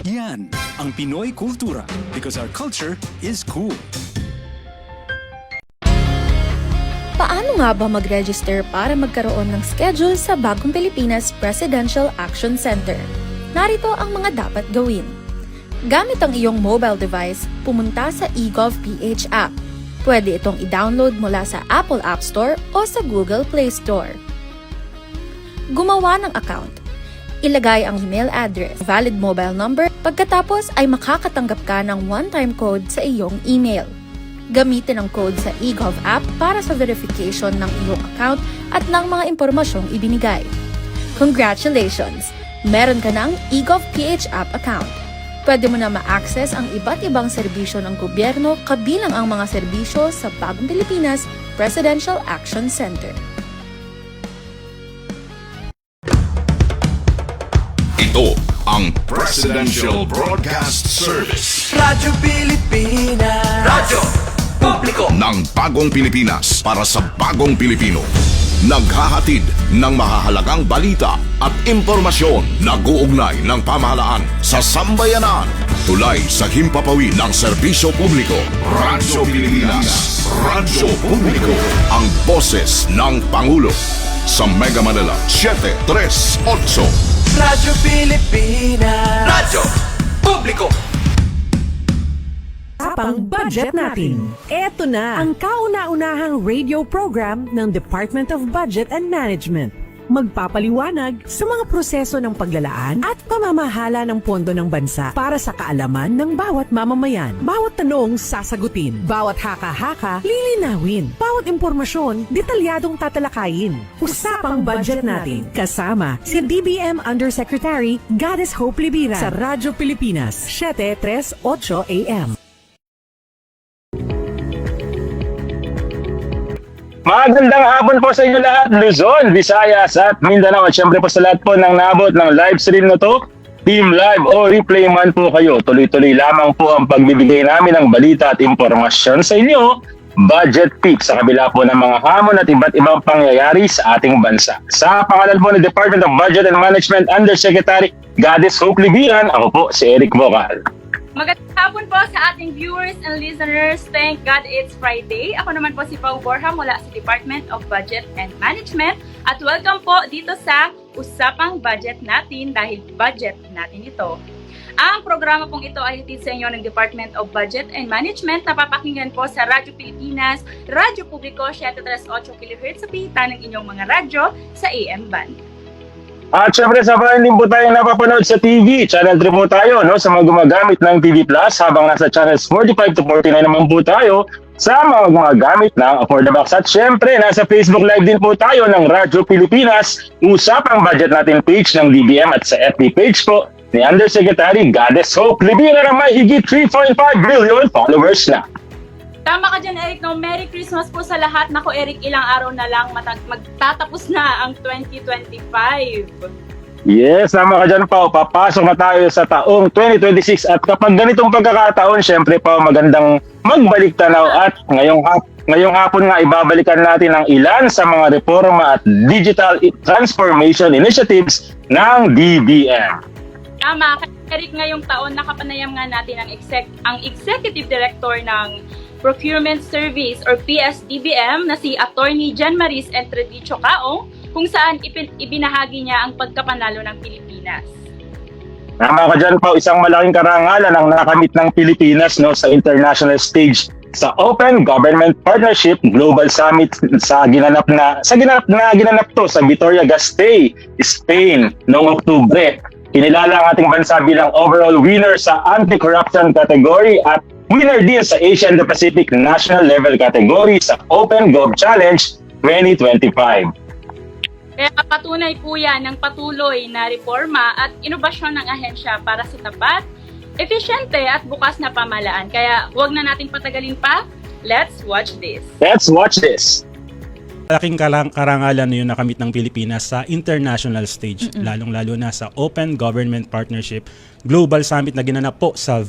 Yan ang Pinoy kultura because our culture is cool. Paano nga ba mag-register para magkaroon ng schedule sa Bagong Pilipinas Presidential Action Center? Narito ang mga dapat gawin. Gamit ang iyong mobile device, pumunta sa eGovPH app. Pwede itong i-download mula sa Apple App Store o sa Google Play Store. Gumawa ng account. Ilagay ang email address, valid mobile number, pagkatapos ay makakatanggap ka ng one-time code sa iyong email. Gamitin ang code sa eGov app para sa verification ng iyong account at ng mga impormasyong ibinigay. Congratulations! Meron ka ng eGovPH app account. Pwede mo na ma-access ang iba't ibang serbisyo ng gobyerno kabilang ang mga serbisyo sa Bagong Pilipinas Presidential Action Center. Ito ang Presidential Broadcast Service. Radyo Pilipinas. Radyo Publiko Ng Bagong Pilipinas para sa Bagong Pilipino. Naghahatid ng mahahalagang balita at impormasyon na guugnay ng pamahalaan sa sambayanan. Tulay sa himpapawid ng serbisyo publiko. Radyo Pilipinas. Radyo Publiko. Ang boses ng Pangulo. Sa Mega Manila 738. Radyo Pilipinas. Radyo Publiko. Usapang budget natin. Ito na ang kauna-unahang radio program ng Department of Budget and Management. Magpapaliwanag sa mga proseso ng paglalaan at pamamahala ng pondo ng bansa para sa kaalaman ng bawat mamamayan. Bawat tanong sasagutin, bawat haka-haka lilinawin, bawat impormasyon detalyadong tatalakayin. Usapang budget natin kasama si DBM Undersecretary Goddess Hope Libira sa Radyo Pilipinas 738 AM. Magandang hapon po sa inyo lahat, Luzon, Visayas at Mindanao. At syempre po sa lahat po ng naabot ng live stream na to, Team Live o replay man po kayo. Tuloy-tuloy lamang po ang pagbibigay namin ng balita at impormasyon sa inyo. Budget Peak sa kabila po ng mga hamon at iba't ibang pangyayari sa ating bansa. Sa pangalan po ng Department of Budget and Management Undersecretary Goddess Hope Libiran, ako po si Eric Vocal. Magandang hapon po sa ating viewers and listeners. Thank God it's Friday. Ako naman po si Pau Borja mula sa Department of Budget and Management. At welcome po dito sa Usapang Budget Natin dahil budget natin ito. Ang programa pong ito ay hatid sa inyo ng Department of Budget and Management na papakinggan po sa Radyo Pilipinas, Radyo Publiko 738 kHz sa pihitan ng inyong mga radyo sa AM band. At syempre sabayan din po tayo napapanood sa TV. Channel 3 po tayo no, sa mga gumagamit ng TV Plus habang nasa channels 45 to 49 naman po tayo sa mga gumagamit ng Afford the Box. At syempre nasa Facebook Live din po tayo ng Radyo Pilipinas. Usapang budget natin page ng DBM at sa FB page po ni Undersecretary Goddess Hope Libira na may higit 3.5 billion followers na. Tama ka dyan, Eric. No? Merry Christmas po sa lahat. Nako, Eric, ilang araw na lang magtatapos na ang 2025. Yes, tama ka dyan, Pao. Papasok na tayo sa taong 2026 at kapag ganitong pagkakataon, syempre, Pao, magandang magbalik tanaw at ngayong hapon nga ibabalikan natin ang ilan sa mga reforma at digital transformation initiatives ng DBM. Tama, Eric, ngayong taon nakapanayam nga natin ang Executive Director ng Procurement Service or PSDBM na si Attorney Jan Maris Entredicho Caong kung saan ibinahagi niya ang pagkapanalo ng Pilipinas. Tama ka dyan, Pao. Isang malaking karangalan ang nakamit ng Pilipinas no, sa international stage sa Open Government Partnership Global Summit sa ginanap to sa Vitoria-Gasteiz, Spain noong Oktubre. Kinilala ang ating bansa bilang overall winner sa anti-corruption category at winner din sa Asia and the Pacific National Level category sa Open Gov Challenge 2025. Kaya patunay po yan ng patuloy na reforma at inobasyon ng ahensya para sa tapat, efisyente at bukas na pamahalaan. Kaya huwag na nating patagalin pa. Let's watch this. Let's watch this. malaking karangalan na yun nakamit ng Pilipinas sa international stage, lalong-lalo na sa Open Government Partnership Global Summit na ginanap po sa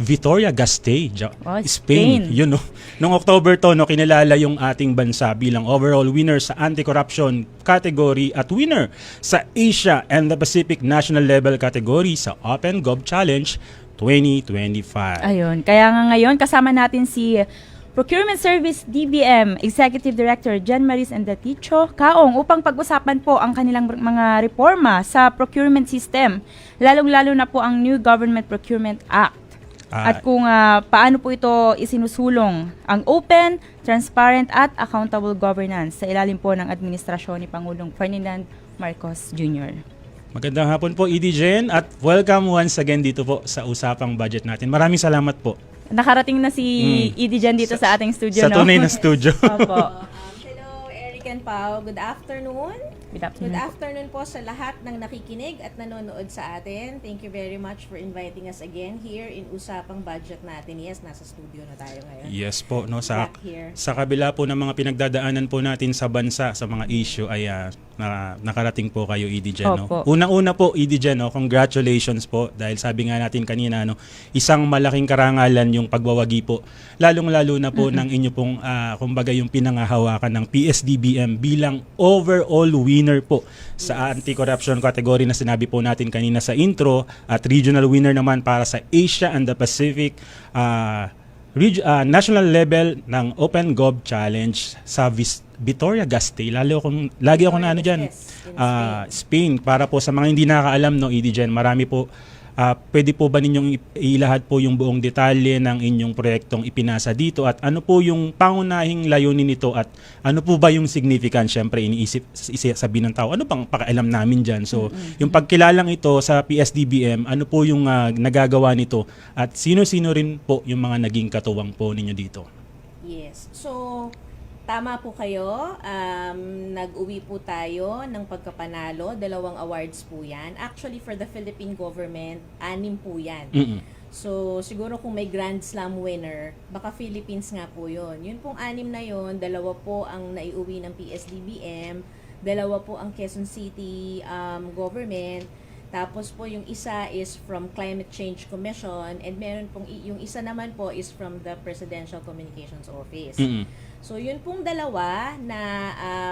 Vitoria-Gasteiz, Spain. Yun, no? Noong October to, no, kinilala yung ating bansa bilang overall winner sa anti-corruption category at winner sa Asia and the Pacific National Level category sa Open Gov Challenge 2025. Ayun. Kaya nga ngayon, kasama natin si Procurement Service DBM Executive Director Jan Maris Andaticho Kaong upang pag-usapan po ang kanilang mga reforma sa procurement system, lalong-lalo na po ang New Government Procurement Act. At kung paano po ito isinusulong ang open, transparent at accountable governance sa ilalim po ng administrasyon ni Pangulong Ferdinand Marcos Jr. Magandang hapon po, ED Jen, at welcome once again dito po sa Usapang Budget natin. Maraming salamat po. Nakarating na si ED Jan dito sa ating studio. Sa tunay na studio. Opo. Hello, Eric and Pao. Good afternoon. Good afternoon po sa lahat ng nakikinig at nanonood sa atin. Thank you very much for inviting us again here in Usapang Budget natin. Yes, nasa studio na tayo ngayon. Yes po, no, Back here. sa kabila po ng mga pinagdadaanan po natin sa bansa sa mga issue ay nakarating po kayo, ED Jen, no? Opo. Unang-una po, ED Jen, no, congratulations po dahil sabi nga natin kanina, no, isang malaking karangalan yung pagbawagi po, lalong-lalo na po ng inyo pong kumbaga yung pinangahawakan ng PSDBM bilang overall winner po sa anti-corruption category na sinabi po natin kanina sa intro, at regional winner naman para sa Asia and the Pacific national level ng Open Gov Challenge sa Vitoria-Gasteiz. Lagi ako na ano dyan, Spain. Para po sa mga hindi nakakaalam, no, ED Jen, marami po, pwede po ba ninyong ilahad po yung buong detalye ng inyong proyektong ipinasa dito at ano po yung pangunahing layunin nito at ano po ba yung significance? Siyempre, sabihin ng tao, ano pang pakialam namin dyan? So, yung pagkilalang ito sa PSDBM, ano po yung nagagawa nito at sino-sino rin po yung mga naging katuwang po ninyo dito? Yes. So, tama po kayo. Nag-uwi po tayo ng pagkapanalo. 2 awards po yan. Actually, for the Philippine government, 6 po yan. So, siguro kung may Grand Slam winner, baka Philippines nga po yun. Yun pong 6 na yun, 2 po ang naiuwi ng PSDBM, 2 po ang Quezon City government, tapos po yung isa is from Climate Change Commission, and meron pong yung isa naman po is from the Presidential Communications Office. So yun pong 2 na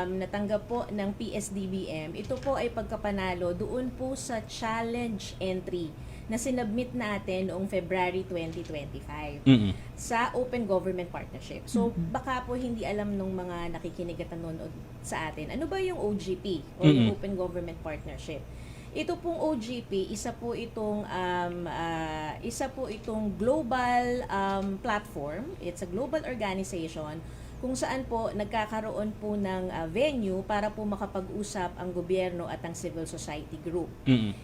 natanggap po ng PSDBM, ito po ay pagkapanalo doon po sa challenge entry na sinubmit natin noong February 2025 sa Open Government Partnership. So baka po hindi alam nung mga nakikinig at nanonood sa atin, ano ba yung OGP o yung Open Government Partnership? Ito pong OGP, isa po itong global platform. It's a global organization kung saan po nagkakaroon po ng venue para po makapag-usap ang gobyerno at ang civil society group.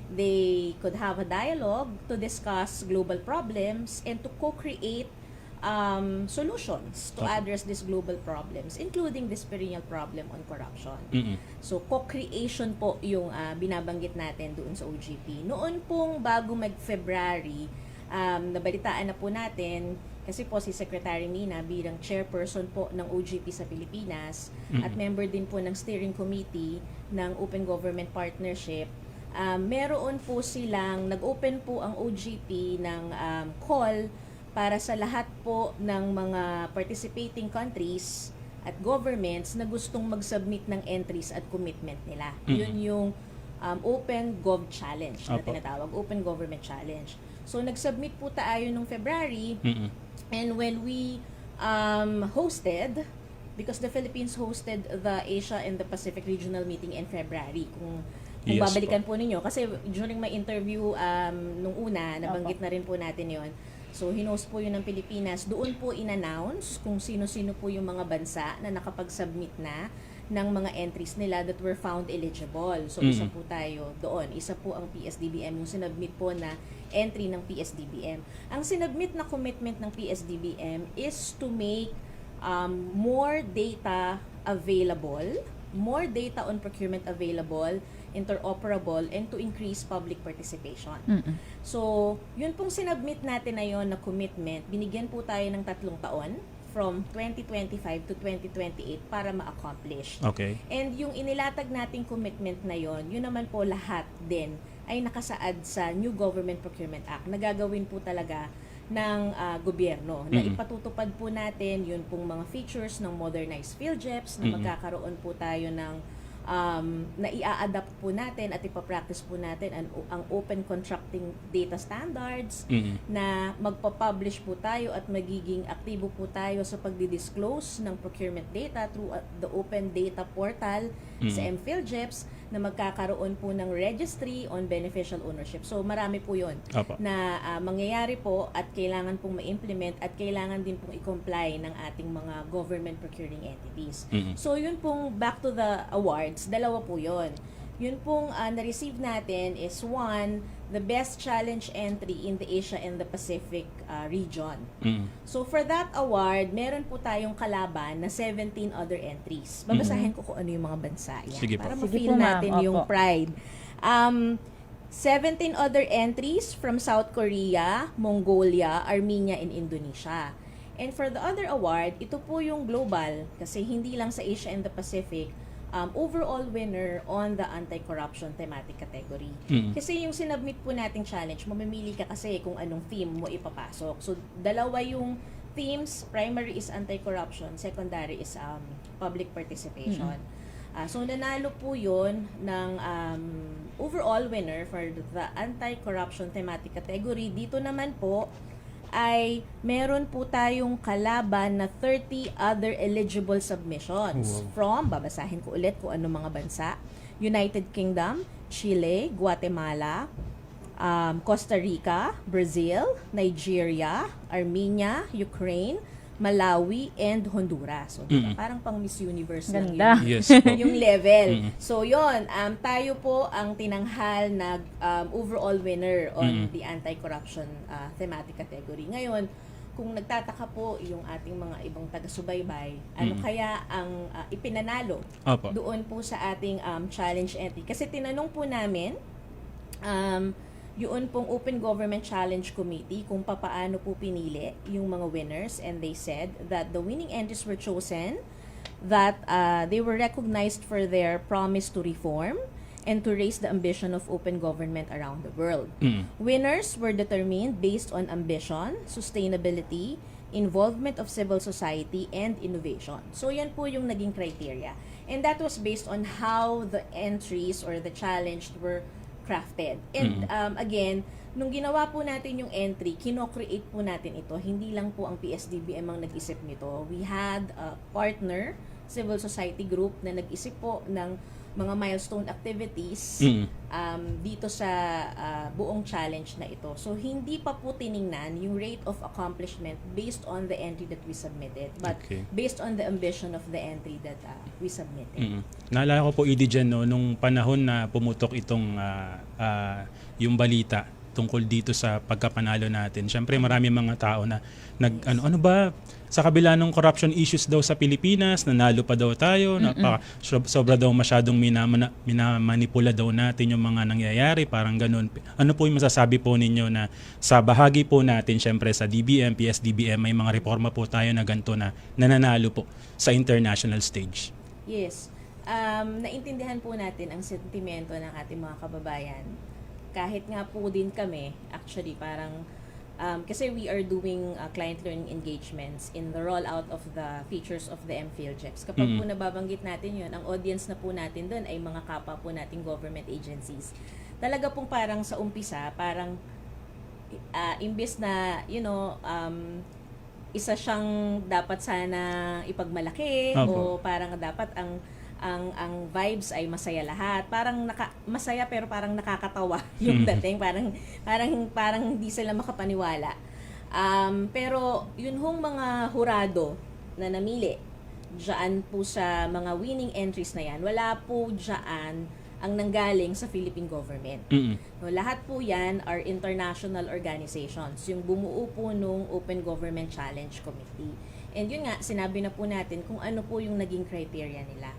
They could have a dialogue to discuss global problems and to co-create solutions to address these global problems, including this perennial problem on corruption. So, co-creation po yung binabanggit natin doon sa OGP. Noon pong bago mag-February, nabalitaan na po natin, kasi po si Secretary Mina bilang chairperson po ng OGP sa Pilipinas at member din po ng steering committee ng Open Government Partnership, meron po silang, nag-open po ang OGP ng call para sa lahat po ng mga participating countries at governments na gustong mag-submit ng entries at commitment nila. Yun yung Open Gov Challenge na tinatawag, Open Government Challenge. So, nag-submit po tayo nung February, and when we hosted, because the Philippines hosted the Asia and the Pacific Regional Meeting in February, kung babalikan po ninyo, kasi during my interview nung una, nabanggit na rin po natin yon. So, hinost po yun ng Pilipinas. Doon po in-announce kung sino-sino po yung mga bansa na nakapag-submit na ng mga entries nila that were found eligible. So, isa po tayo doon. Isa po ang PSDBM, yung sinubmit po na entry ng PSDBM. Ang sinubmit na commitment ng PSDBM is to make more data available, more data on procurement available, interoperable, and to increase public participation. So, yun pong sinubmit natin na yun na commitment, binigyan po tayo ng 3 taon from 2025 to 2028 para ma-accomplish. Okay. And yung inilatag nating commitment na yon, yun naman po lahat din ay nakasaad sa New Government Procurement Act na gagawin po talaga ng gobyerno. Na ipatutupad po natin yun pong mga features ng modernized PhilJeps na magkakaroon po tayo ng na i-adapt po natin at ipapractice po natin ang open contracting data standards, na magpa-publish po tayo at magiging aktibo po tayo sa pagdi-disclose ng procurement data through the open data portal sa MPhilJeps, na magkakaroon po ng registry on beneficial ownership. So marami po yun na mangyayari po at kailangan pong ma-implement at kailangan din pong i-comply ng ating mga government procuring entities. So yun pong back to the awards, dalawa po yun. Yun pong na-receive natin is one, the best challenge entry in the Asia and the Pacific region. So for that award, meron po tayong kalaban na 17 other entries. Babasahin ko kung ano yung mga bansa. Yan, Sige po. para Sige ma-feel po, ma'am. natin yung Opo. pride. 17 other entries from South Korea, Mongolia, Armenia, and Indonesia. And for the other award, ito po yung global, kasi hindi lang sa Asia and the Pacific, overall winner on the anti-corruption thematic category. Kasi yung sinubmit po nating challenge, mamimili ka kasi kung anong theme mo ipapasok. So, dalawa yung themes. Primary is anti-corruption, secondary is public participation. So, nanalo po yun ng overall winner for the anti-corruption thematic category. Dito naman po, ay meron po tayong kalaban na 30 other eligible submissions from, babasahin ko ulit kung ano mga bansa, United Kingdom, Chile, Guatemala, Costa Rica, Brazil, Nigeria, Armenia, Ukraine, Malawi, and Honduras. So, diba, parang pang Miss Universe lang Ganda. yun. Yes po. Yung level. So, yun, tayo po ang tinanghal na overall winner on the anti-corruption thematic category. Ngayon, kung nagtataka po yung ating mga ibang taga-subaybay, ano kaya ang ipinanalo Opo. doon po sa ating challenge entry? Kasi tinanong po namin, yun pong Open Government Challenge Committee kung papaano po pinili yung mga winners, and they said that the winning entries were chosen that they were recognized for their promise to reform and to raise the ambition of open government around the world. Winners were determined based on ambition, sustainability, involvement of civil society, and innovation. So yan po yung naging criteria. And that was based on how the entries or the challenge were crafted. And again, nung ginawa po natin yung entry, kino-create po natin ito. Hindi lang po ang PSDBM ang nag-isip nito. We had a partner, civil society group, na nag-isip po ng mga milestone activities dito sa buong challenge na ito. So, hindi pa po tiningnan yung rate of accomplishment based on the entry that we submitted, but based on the ambition of the entry that we submitted. Naalala ko po, Dijen, no, nung panahon na pumutok itong yung balita tungkol dito sa pagkapanalo natin. Syempre marami mga tao na ano ba, sa kabila ng corruption issues daw sa Pilipinas, nanalo pa daw tayo, sobra daw masyadong minamanipula daw natin yung mga nangyayari, parang ganun. Ano po yung masasabi po ninyo na sa bahagi po natin, syempre sa DBM, PSDBM, may mga reforma po tayo na ganito na nananalo po sa international stage? Yes. Naintindihan po natin ang sentimento ng ating mga kababayan. Kahit nga po din kami, actually, parang kasi we are doing client learning engagements in the rollout of the features of the MPhilJeps. Kapag po nababanggit natin yun, ang audience na po natin doon ay mga kapwa po nating government agencies. Talaga pong parang sa umpisa, parang imbes na, isa siyang dapat sana ipagmalaki o parang dapat ang vibes ay masaya lahat. Parang masaya pero parang nakakatawa yung dating. Parang hindi sila makapaniwala. Pero yun hong mga hurado na namili diyan po sa mga winning entries na yan, wala po diyan ang nanggaling sa Philippine government. No, lahat po yan are international organizations, yung bumuo po nung Open Government Challenge Committee. And yun nga, sinabi na po natin kung ano po yung naging criteria nila.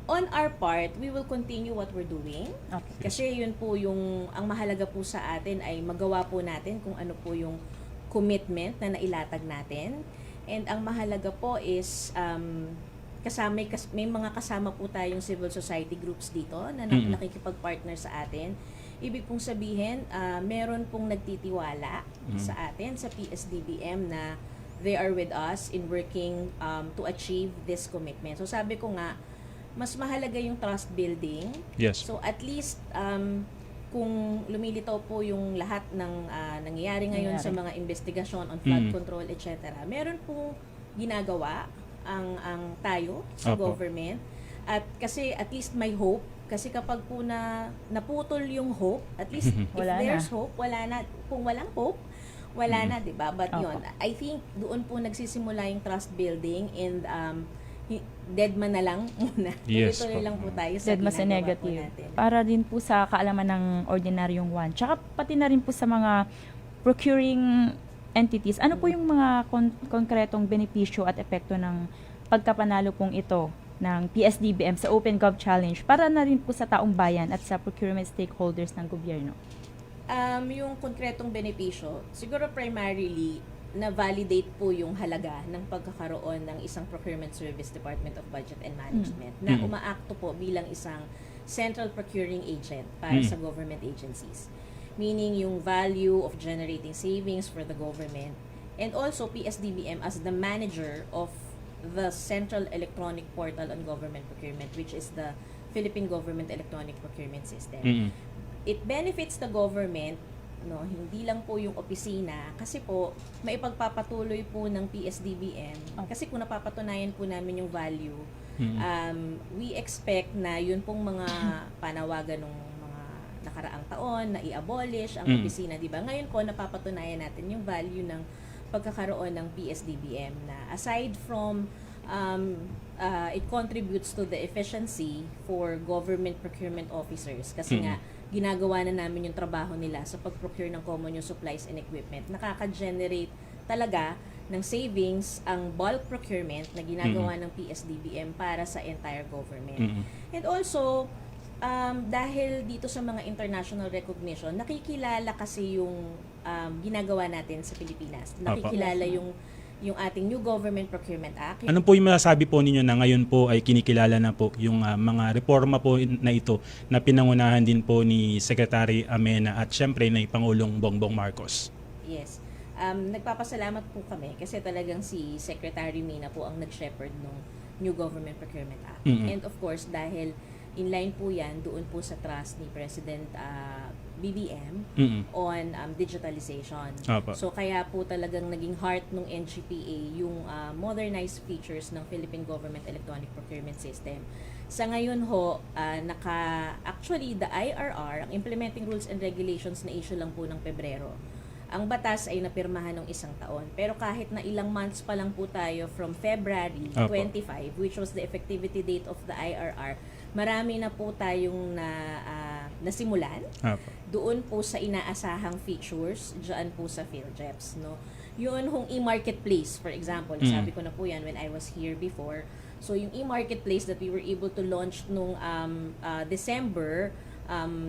On our part, we will continue what we're doing. Okay. Kasi yun po yung, ang mahalaga po sa atin ay magawa po natin kung ano po yung commitment na nailatag natin. And ang mahalaga po is may mga kasama po tayong civil society groups dito na nakikipag-partner sa atin. Ibig pong sabihin, meron pong nagtitiwala sa atin, sa PSDBM, na they are with us in working to achieve this commitment. So sabi ko nga, mas mahalaga yung trust building. Yes. So at least, kung lumilitaw po yung lahat ng nangyayari ngayon sa mga investigasyon on flood control, etc., meron pong ginagawa ang tayo sa government. At kasi at least may hope. Kasi kapag po naputol yung hope, at least if there's hope, wala na. Kung walang hope, wala na, di ba? But yun, I think doon po nagsisimula yung trust building, and dead man na lang muna. Yes, Tuloy lang po tayo sa Dead mas ginagawa negative. po natin. Para din po sa kaalaman ng ordinaryong one. Tsaka pati na rin po sa mga procuring entities. Ano po yung mga konkretong benepisyo at epekto ng pagkapanalo pong ito ng PSDBM sa Open Gov Challenge para na rin po sa taong bayan at sa procurement stakeholders ng gobyerno? Yung konkretong benepisyo, siguro primarily, na-validate po yung halaga ng pagkakaroon ng isang procurement service, Department of Budget and Management, na umaakto po bilang isang central procuring agent para sa government agencies. Meaning yung value of generating savings for the government, and also PSDBM as the manager of the Central Electronic Portal on Government Procurement, which is the Philippine Government Electronic Procurement System. It benefits the government, no, hindi lang po yung opisina, kasi po maipagpapatuloy po ng PSDBM, kasi kung napapatunayan po namin yung value, we expect na yun pong mga panawagan ng mga nakaraang taon na i-abolish ang opisina, di ba? Ngayon po napapatunayan natin yung value ng pagkakaroon ng PSDBM, na aside from it contributes to the efficiency for government procurement officers, kasi nga ginagawa na namin yung trabaho nila sa pag-procure ng common use supplies and equipment. Nakaka-generate talaga ng savings ang bulk procurement na ginagawa ng PSDBM para sa entire government. And also, dahil dito sa mga international recognition, nakikilala kasi yung ginagawa natin sa Pilipinas. Nakikilala yung ating New Government Procurement Act. Ano po yung masasabi po ninyo na ngayon po ay kinikilala na po yung mga reforma po na ito na pinangunahan din po ni Secretary Amena at syempre ni Pangulong Bongbong Marcos? Yes. Nagpapasalamat po kami kasi talagang si Secretary Mina po ang nag-shepherd ng New Government Procurement Act. And of course, dahil inline po yan doon po sa trust ni President BBM on digitalization. So kaya po talagang naging heart ng NGPA yung modernized features ng Philippine Government Electronic Procurement System. Sa ngayon ho, actually the IRR, ang Implementing Rules and Regulations, na issue lang po ng Pebrero. Ang batas ay napirmahan ng 1 taon. Pero kahit na ilang months pa lang po tayo from February 25, which was the effectivity date of the IRR, marami na po tayong nasimulan doon po sa inaasahang features dyan po sa PhilJeps, no? Yun hong e-marketplace, for example, sabi ko na po yan when I was here before. So yung e-marketplace that we were able to launch nung December,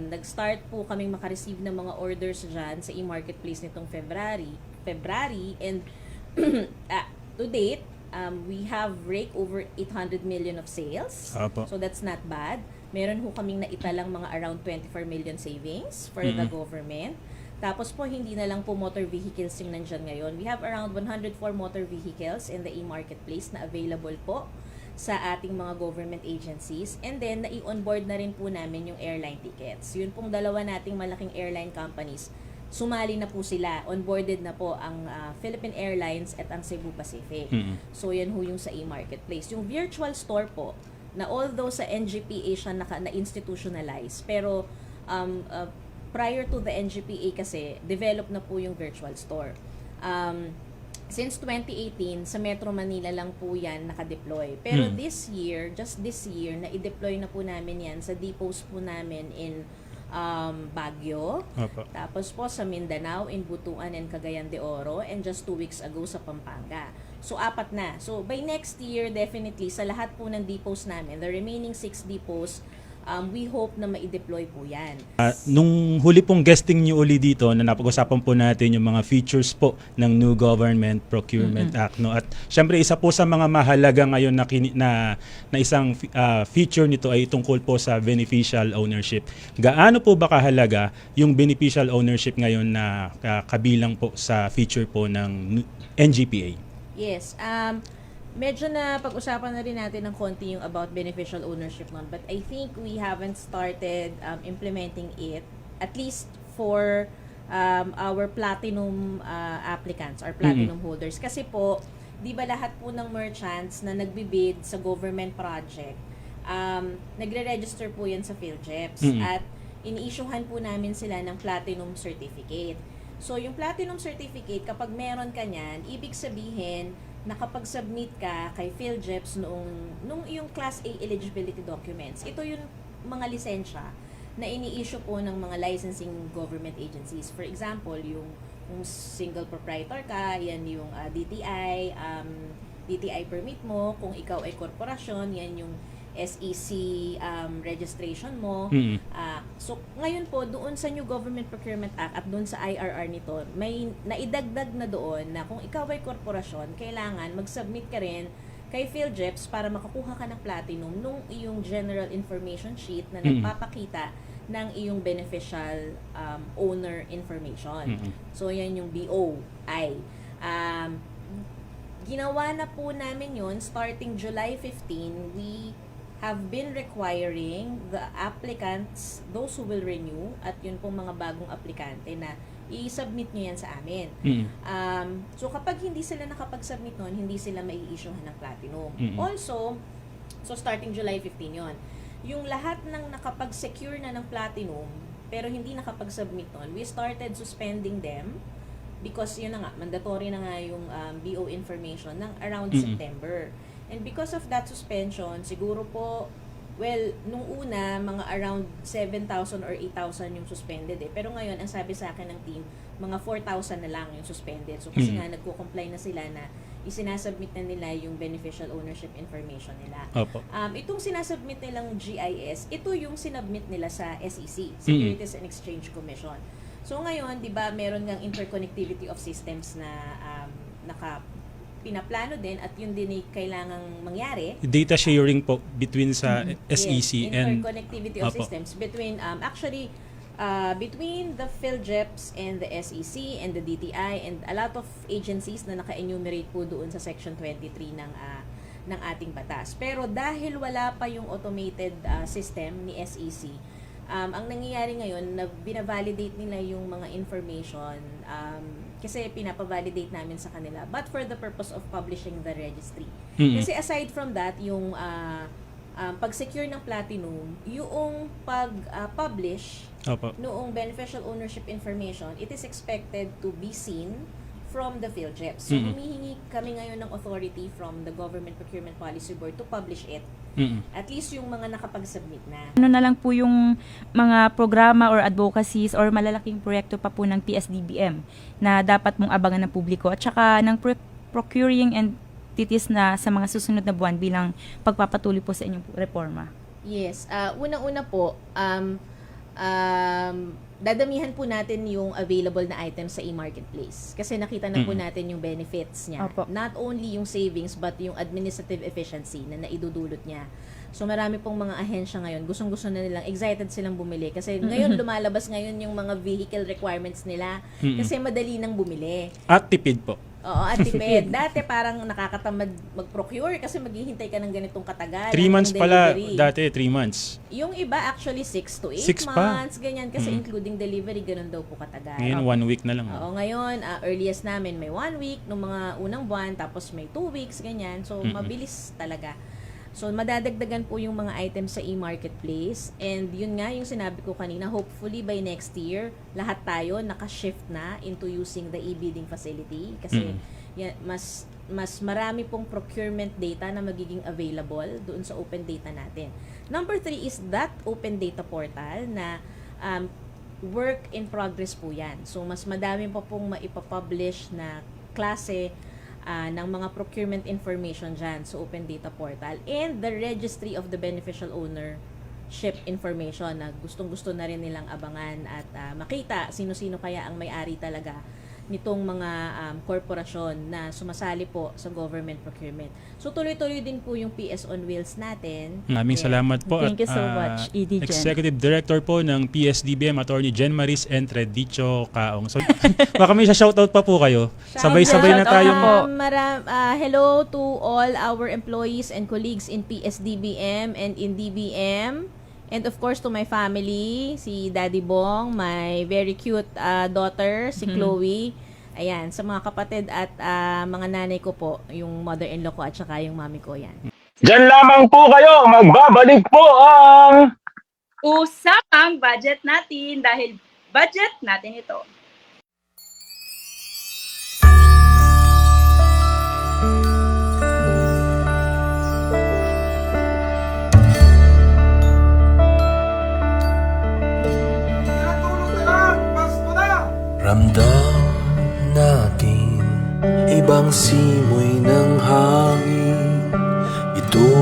nag-start po kaming makareceive ng mga orders dyan sa e-marketplace nitong February, and to date, we have rake over 800 million of sales. So that's not bad. Meron ho kaming naitalang mga around 24 million savings for the government. Tapos po, hindi na lang po motor vehicles yung nandyan ngayon. We have around 104 motor vehicles in the e-marketplace na available po sa ating mga government agencies. And then, na-i-onboard na rin po namin yung airline tickets. Yun pong dalawa nating malaking airline companies, sumali na po sila, onboarded na po ang Philippine Airlines at ang Cebu Pacific. So yan ho yung sa e-marketplace. Yung virtual store po, na although sa NGPA siya na-institutionalize, pero prior to the NGPA kasi, develop na po yung virtual store. Since 2018, sa Metro Manila lang po yan nakadeploy. Pero this year, just this year, na-i-deploy na po namin yan sa depots po namin in Baguio, tapos po sa Mindanao, in Butuan and Cagayan de Oro, and just 2 weeks ago sa Pampanga. So 4 na. So by next year, definitely, sa lahat po ng depots namin, the remaining 6 depots, we hope na ma-deploy po yan. Nung huli pong guesting niyo uli dito, na napag-usapan po natin yung mga features po ng New Government Procurement Act. No? At syempre, isa po sa mga mahalaga ngayon na isang feature nito ay tungkol po sa beneficial ownership. Gaano po ba kahalaga yung beneficial ownership ngayon na kabilang po sa feature po ng NGPA? Yes. Medyo na pag-usapan na rin natin ng konti yung about beneficial ownership nun. But I think we haven't started implementing it, at least for our platinum applicants or platinum holders. Kasi po, di ba lahat po ng merchants na nagbibid sa government project, nagre-register po yan sa PhilJeps. At ini-issuehan po namin sila ng platinum certificate. So, yung platinum certificate, kapag meron ka niyan, ibig sabihin, nakapag-submit ka kay PhilJeps nung iyong Class A eligibility documents. Ito yung mga lisensya na ini-issue po ng mga licensing government agencies. For example, yung single proprietor ka, yan yung DTI, DTI permit mo. Kung ikaw ay korporasyon, yan yung SEC registration mo. So, ngayon po, doon sa New Government Procurement Act at doon sa IRR nito, may naidagdag na doon na kung ikaw ay korporasyon, kailangan mag-submit ka rin kay PhilJeps para makakuha ka ng platinum nung iyong general information sheet na nagpapakita ng iyong beneficial owner information. So, yan yung BOI. Ginawa na po namin yun starting July 15. We have been requiring the applicants, those who will renew, at yun pong mga bagong aplikante na i-submit nyo yan sa amin. So kapag hindi sila nakapag-submit nun, hindi sila mai-issuehan ng platinum. Also, so starting July 15 yon, yung lahat ng nakapag-secure na ng platinum, pero hindi nakapag-submit nun, we started suspending them because yun na nga, mandatory na nga yung BO information ng around September. And because of that suspension, siguro po, well, nung una, mga around 7,000 or 8,000 yung suspended eh. Pero ngayon, ang sabi sa akin ng team, mga 4,000 na lang yung suspended. So kasi nga, nagko-comply na sila na isinasubmit na nila yung beneficial ownership information nila. Opo. Itong sinasubmit nilang GIS, ito yung sinubmit nila sa SEC, Securities and Exchange Commission. So ngayon, di ba, meron ngang interconnectivity of systems na pinaplano din at yun din ay kailangang mangyari. Data sharing po between sa SEC and interconnectivity of systems between between the PhilJeps and the SEC and the DTI and a lot of agencies na naka-enumerate po doon sa section 23 ng ating batas. Pero dahil wala pa yung automated system ni SEC, ang nangyayari ngayon na binavalidate nila yung mga information kasi pinapavalidate namin sa kanila, but for the purpose of publishing the registry. Kasi aside from that, yung pag-secure ng platinum, yung pag-publish noong beneficial ownership information, it is expected to be seen from the PhilJeps. So, humihingi kami ngayon ng authority from the Government Procurement Policy Board to publish it. At least yung mga nakapag-submit na. Ano na lang po yung mga programa or advocacies or malalaking proyekto pa po ng PSDBM na dapat mong abangan ng publiko at saka ng procuring entities na sa mga susunod na buwan bilang pagpapatuloy po sa inyong reforma? Yes. Unang-una po, dadamihan po natin yung available na items sa e-marketplace. Kasi nakita na po natin yung benefits niya. Opo. Not only yung savings, but yung administrative efficiency na naidudulot niya. So marami pong mga ahensya ngayon, gustong-gusto na nilang, excited silang bumili. Kasi ngayon, lumalabas ngayon yung mga vehicle requirements nila. Kasi madali nang bumili. At tipid po. Oo, at tipid. Dati parang nakakatamad mag-procure kasi maghihintay ka ng ganitong katagal. 3 months pala, delivery. dati 3 months. Yung iba actually 6 to 8 6 months, pa. ganyan. Kasi including delivery, ganun daw po katagal. Ngayon, 1 week na lang. Oo, ngayon, earliest namin may 1 week, nung mga unang buwan, tapos may 2 weeks, ganyan. So, mabilis talaga. So, madadagdagan po yung mga items sa e-marketplace. And yun nga, yung sinabi ko kanina, hopefully by next year, lahat tayo naka-shift na into using the e-bidding facility. Kasi yan, mas marami pong procurement data na magiging available doon sa open data natin. Number 3 is that open data portal na work in progress po yan. So, mas madami pa pong maipapublish na klase ng mga procurement information dyan sa open data portal and the registry of the beneficial owner ownership information na gustong-gusto na rin nilang abangan at makita sino-sino kaya ang may-ari talaga nitong mga korporasyon na sumasali po sa government procurement. So tuloy-tuloy din po yung PS on Wheels natin. Maraming salamat po. Thank you so much, ED Jen. Executive Director po ng PSDBM, Attorney Jen Maris Entredicho Kaong. So, baka may shoutout pa po kayo. Sabay-sabay na tayo po. Hello to all our employees and colleagues in PSDBM and in DBM. And of course to my family, si Daddy Bong, my very cute daughter, si Chloe. Ayan, sa mga kapatid at mga nanay ko po, yung mother-in-law ko at saka yung mami ko, yan. Diyan lamang po kayo, magbabalik po ang Usapang budget natin dahil budget natin ito. Ramdam natin ibang simoy ng hangin. Ito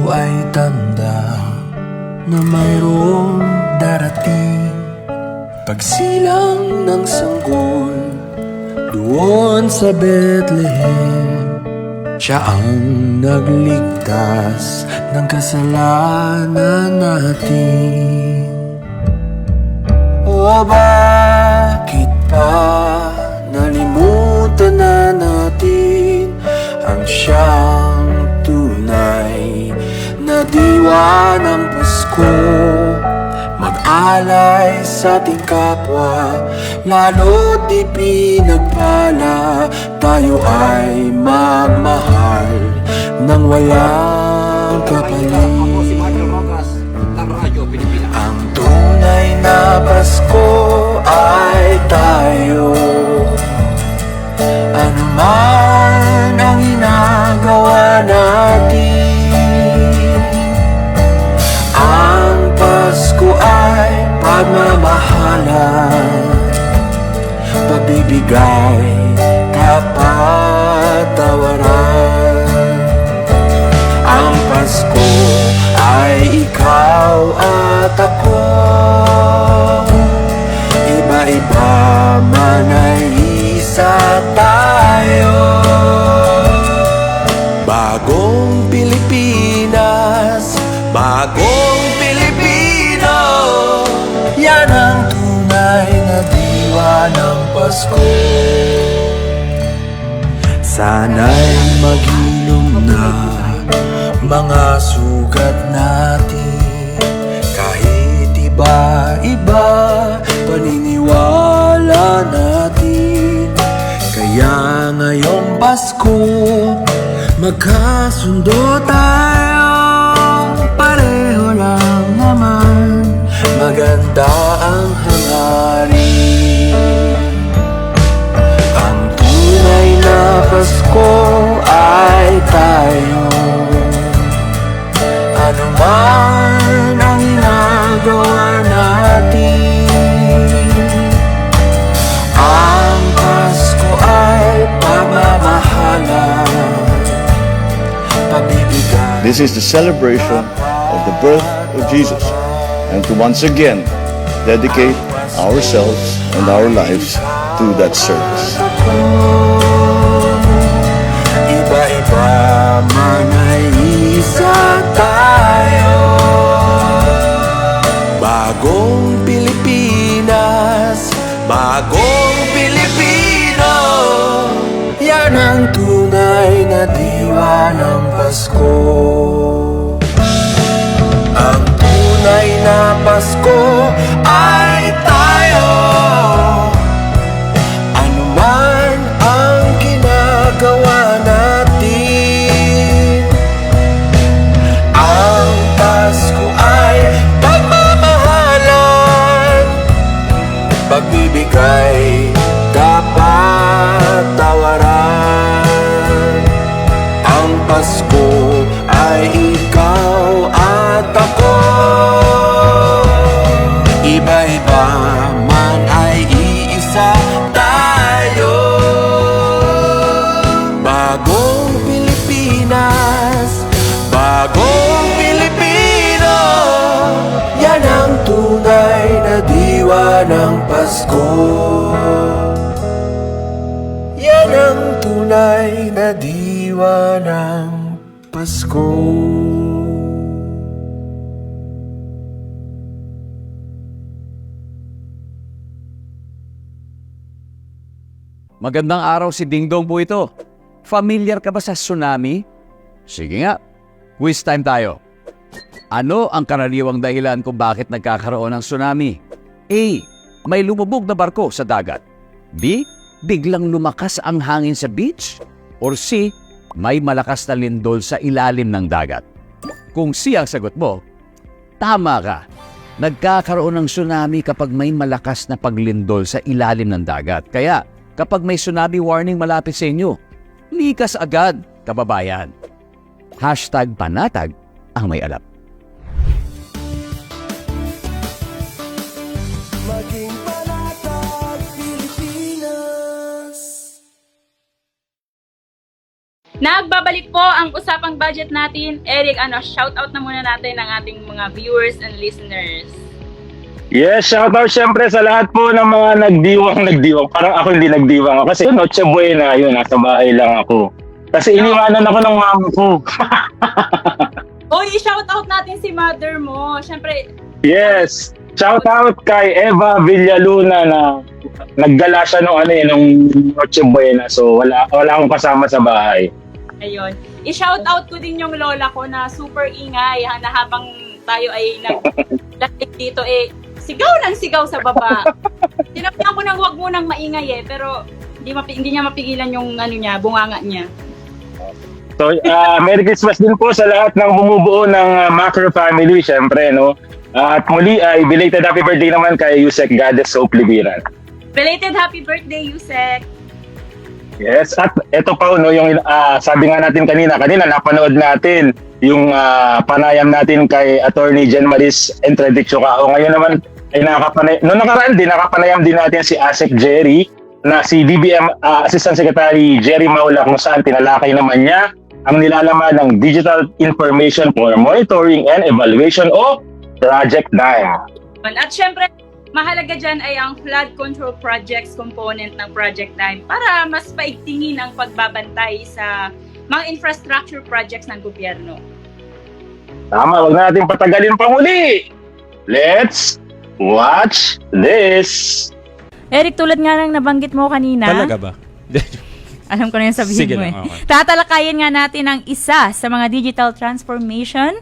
ay tanda na mayroong darating. Pagsilang ng sanggol doon sa Bethlehem, siya ang nagligtas ng kasalanan natin. O bakit pa nalimutan na natin ang siyang tunay na diwa ng Pasko? Mag-alay sa ating kapwa, lalo't di pinagpala. Tayo ay magmahal ng walang kapalit. Ang tunay na Pasko ay tayo. Ano man ang ginagawa natin, ang Pasko ay pagmamahalan, pagbibigay, kapatawaran. Ang Pasko ay ikaw at ako. Iba-iba man ay isa tayo. Bagong Pilipinas, bagong Pilipino, yan ang tunay na diwa ng Pasko. Sana'y maghilom na mga sugat natin, kahit iba-iba paniniwala natin. Kaya ngayong Pasko, magkasundo tayo. Pareho lang naman, maganda ang hangarin. Ang tunay na Pasko ay tayo. Ano man ang ginagawa natin, ang Pasko ay pagmamahalan, pagbibigay. This is the celebration of the birth of Jesus, and to once again dedicate ourselves and our lives to that service. Iba-iba man ay isa tayo. Bagong Pilipinas, bagong Pilipino, yan ang tunay na diwa ng Pasko. Ang tunay na Pasko ay tayo. Ano man ang ginagawa natin, ang Pasko ay pagmamahalan, pagbibigay, kapatawaran. Ang Pasko ay ikaw at ako. Iba-iba man ay iisa tayo. Bagong Pilipinas, bagong Pilipino, Pasko. Yan ang tunay na diwa ng Pasko. Magandang araw, si Dingdong po ito. Familiar ka ba sa tsunami? Sige nga, quiz time tayo. Ano ang karaniwang dahilan kung bakit nagkakaroon ng tsunami? A. May lumubog na barko sa dagat. B. Biglang lumakas ang hangin sa beach. Or C. May malakas na lindol sa ilalim ng dagat. Kung C ang sagot mo, tama ka. Nagkakaroon ng tsunami kapag may malakas na paglindol sa ilalim ng dagat. Kaya, kapag may tsunami warning malapit sa inyo, likas agad, kababayan. #panatag ang may alam. Maging panatag, Pilipinas. Nagbabalik po ang usapang budget natin. Eric, shoutout na muna natin ang ating mga viewers and listeners. Yes, shoutout syempre sa lahat po ng mga nagdiwang. Parang ako hindi nagdiwang ako. Kasi Noche Buena, yun, nasa bahay lang ako. Kasi iniwanan ako ng mama ko. I-shoutout natin si mother mo. Syempre. Yes, shoutout kay Eva Villaluna na naggala siya nung Noche Buena. So wala akong kasama sa bahay. Ayun. I-shoutout ko din yung lola ko na super ingay na habang tayo ay nag-live dito sigaw sa baba. Sinabihan ko nang wag mo nang maingay pero hindi niya mapigilan yung bunganga niya. So, Merry Christmas din po sa lahat ng bumubuo ng Macro Family, syempre, no? At muli ay belated happy birthday naman kay Yusek Goddess Soap Libiran. Belated happy birthday, Yusek! Yes, at ito pa, no, yung sabi nga natin kanina napanood natin yung panayam natin kay Attorney Jen Maris Entradicciocao. Ngayon naman ay nakapanayam din natin si ASEC Jerry na si DBM Assistant Secretary Jerry Maula, kung saan tinalakay naman niya ang nilalaman ng Digital Information for Monitoring and Evaluation o Project DIME. At syempre, mahalaga dyan ay ang flood control projects component ng Project DIME para mas paigtingin ang pagbabantay sa mga infrastructure projects ng gobyerno. Tama, wag na natin patagalin pa muli. Let's watch this. Eric, tulad nga ng nabanggit mo kanina. Talaga ba? Alam ko na yung sabihin Sige mo lang, okay. Tatalakayin nga natin ang isa sa mga digital transformation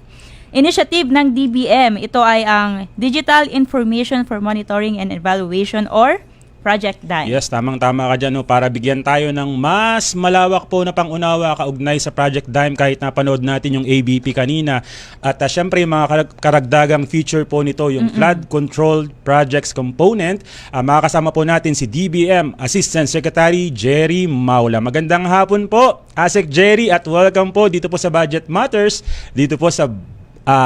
initiative ng DBM. Ito ay ang Digital Information for Monitoring and Evaluation or Project DIME. Yes, tamang-tama ka dyan, no, para bigyan tayo ng mas malawak po na pangunawa kaugnay sa Project DIME kahit napanood natin yung ABP kanina. At syempre, yung mga karagdagang feature po nito, yung Flood Control Projects Component, makakasama po natin si DBM Assistant Secretary Jerry Maula. Magandang hapon po, ASEC Jerry, at welcome po dito po sa Budget Matters, dito po sa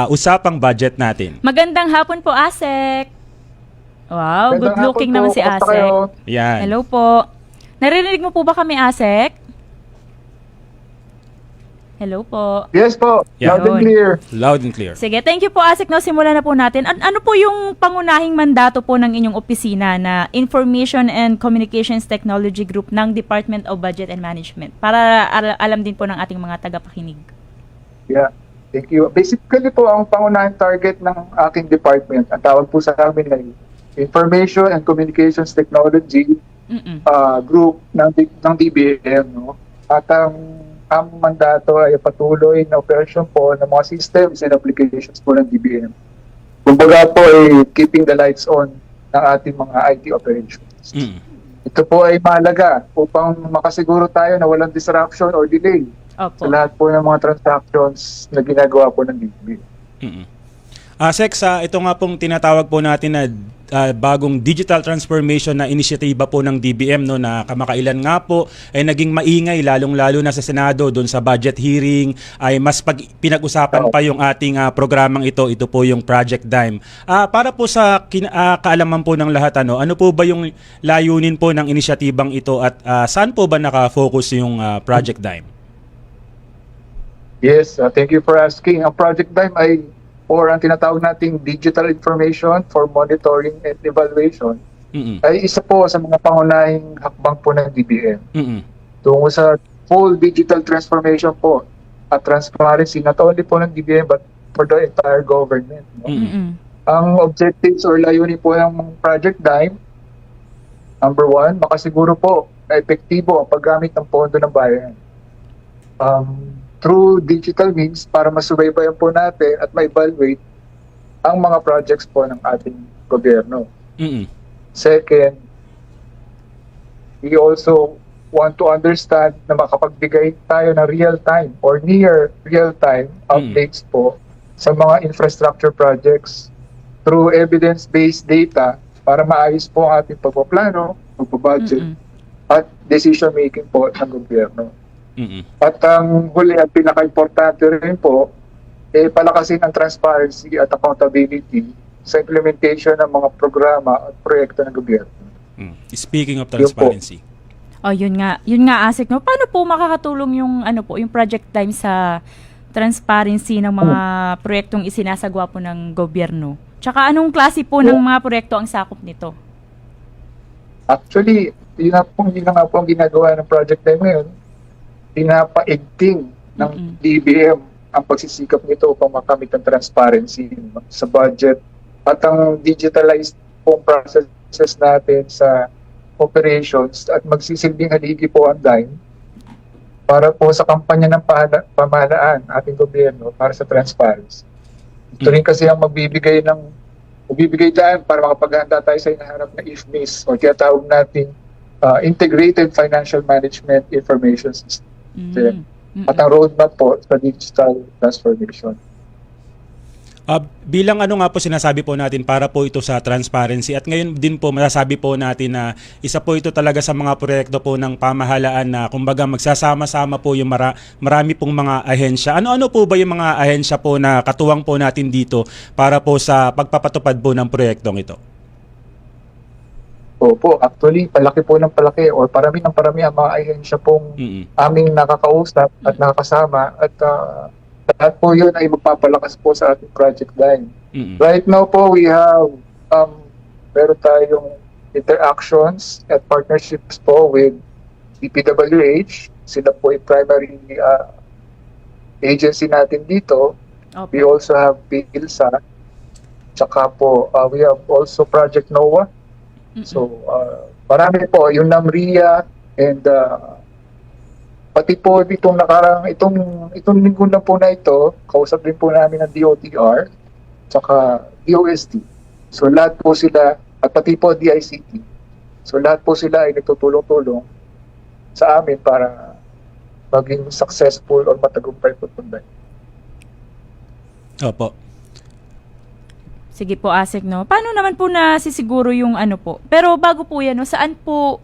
usapang budget natin. Magandang hapon po, ASEC. Wow, good looking naman si ASEC. Yan. Hello po. Narinig mo po ba kami, ASEC? Hello po. Yes po. Yeah. Loud and clear. Loud and clear. Sige, thank you po, ASEC. No, simulan na po natin. Ano po yung pangunahing mandato po ng inyong opisina na Information and Communications Technology Group ng Department of Budget and Management? Para alam din po ng ating mga tagapakinig. Yeah. Thank you. Basically po, ang pangunahing target ng aking department, ang tawag po sa amin ay Information and Communications Technology Group ng DBM. No? At ang mandato ay patuloy na operasyon po ng mga systems and applications po ng DBM. Kumbaga po ay keeping the lights on ng ating mga IT operations. Ito po ay mahalaga upang makasiguro tayo na walang disruption or delay sa lahat po ng mga transactions na ginagawa po ng DBM. ASEC, ito nga pong tinatawag po natin na bagong digital transformation na inisyatiba po ng DBM, no, na kamakailan nga po ay naging maingay lalong-lalo na sa Senado doon sa budget hearing ay mas pinag-usapan pa yung ating programang ito po yung Project DIME. Para po sa kaalaman po ng lahat, ano po ba yung layunin po ng inisyatibang ito at saan po ba naka-focus yung Project DIME? Yes, thank you for asking. Ang Project DIME ay or ang tinatawag nating Digital Information for Monitoring and Evaluation ay isa po sa mga pangunahing hakbang po ng DBM. Mm-mm. Tungo sa full digital transformation po at transparency not only po ng DBM but for the entire government. No? Ang objectives or layunin po ng Project Dime, number 1, makasiguro po na epektibo ang paggamit ng pondo ng bayan. Through digital means para masubaybayan po natin at ma-evaluate ang mga projects po ng ating gobyerno. Second, we also want to understand na makapagbigay tayo ng real-time or near real-time updates po sa mga infrastructure projects through evidence-based data para maayos po ang ating pagpaplano, pagpabudget, at decision-making po ng gobyerno. At ang huli at pinaka-importante rin po, palakasin ang transparency at accountability sa implementation ng mga programa at proyekto ng gobyerno. Speaking of transparency. Oh, yun nga Asik, no. Paano po makakatulong yung yung Project Dime sa transparency ng mga proyektong isinasagawa po ng gobyerno? Tsaka anong klase po ng mga proyekto ang sakop nito? Actually, yun na nga po ang ginagawa ng Project Dime ngayon. Pinapaigting ng DBM ang pagsisikap nito upang makamit ang transparency sa budget at ang digitalized pong processes natin sa operations at magsisilbing haligi po ang Dime para po sa kampanya ng pamahalaan ating gobyerno para sa transparency. Ito rin kasi ang magbibigay dyan para makapaghanda tayo sa hinaharap na IFMIS o tinatawag nating Integrated Financial Management Information System. At ang roadmap po sa digital transformation. Bilang nga po sinasabi po natin para po ito sa transparency at ngayon din po masasabi po natin na isa po ito talaga sa mga proyekto po ng pamahalaan na kumbaga magsasama-sama po yung marami pong mga ahensya. Ano-ano po ba yung mga ahensya po na katuwang po natin dito para po sa pagpapatupad po ng proyektong ito? Opo, actually palaki po ng palaki or parami ng parami ang mga ahensya pong aming nakakausap at nakakasama at lahat po yun ay magpapalakas po sa ating Project Dime. Right now po, we have meron tayong interactions at partnerships po with DPWH. Sila po yung primary agency natin dito. We also have PILSA. Tsaka po, we have also Project NOAA. So, marami po. Yung NAMRIA and pati po itong linggo na po na ito, kausap din po namin ng DOTR tsaka DOST. So lahat po sila, at pati po DICT. So lahat po sila ay nagtutulong-tulong sa amin para maging successful or matagumpay po ito. Opo. Sige po, Asik, no. Paano naman po nasisiguro yung po? Pero bago po yan, saan po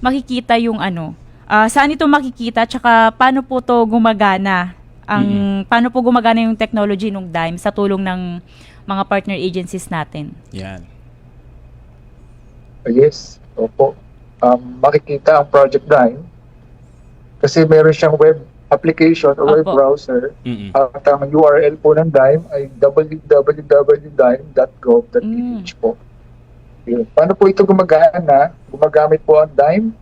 makikita yung saan ito makikita tsaka paano po to gumagana paano po gumagana yung technology ng Dime sa tulong ng mga partner agencies natin? Yan. Yes. Opo. Makikita ang Project Dime kasi meron siyang web application o web browser at ang URL po ng Dime ay www.dime.gov.ph po. Yun. Paano po ito gumagana? Gumagamit po ang Dime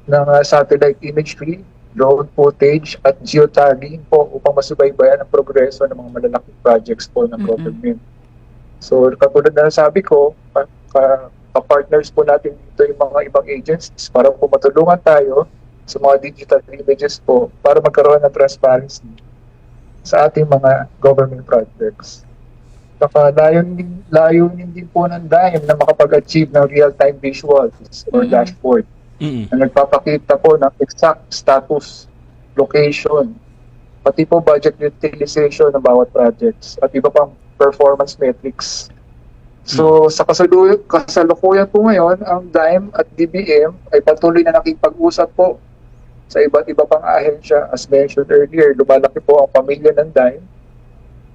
ng satellite imagery, drone footage at geotagging po upang masubaybayan ang progreso ng mga malalaking projects po ng government. So katulad na sabi ko, ka-partners po natin dito yung mga ibang agencies para po matulungan tayo sa mga digital images po para magkaroon ng transparency sa ating mga government projects. Saka layunin din po ng Dime na makapag-achieve ng real-time visuals or dashboard na nagpapakita po ng exact status, location, pati po budget utilization ng bawat projects at iba pang performance metrics. So sa kasalukuyan po ngayon, ang Dime at DBM ay patuloy na nakipag-usap po sa iba't iba pang ahensya. As mentioned earlier, lumalaki po ang pamilya ng Dime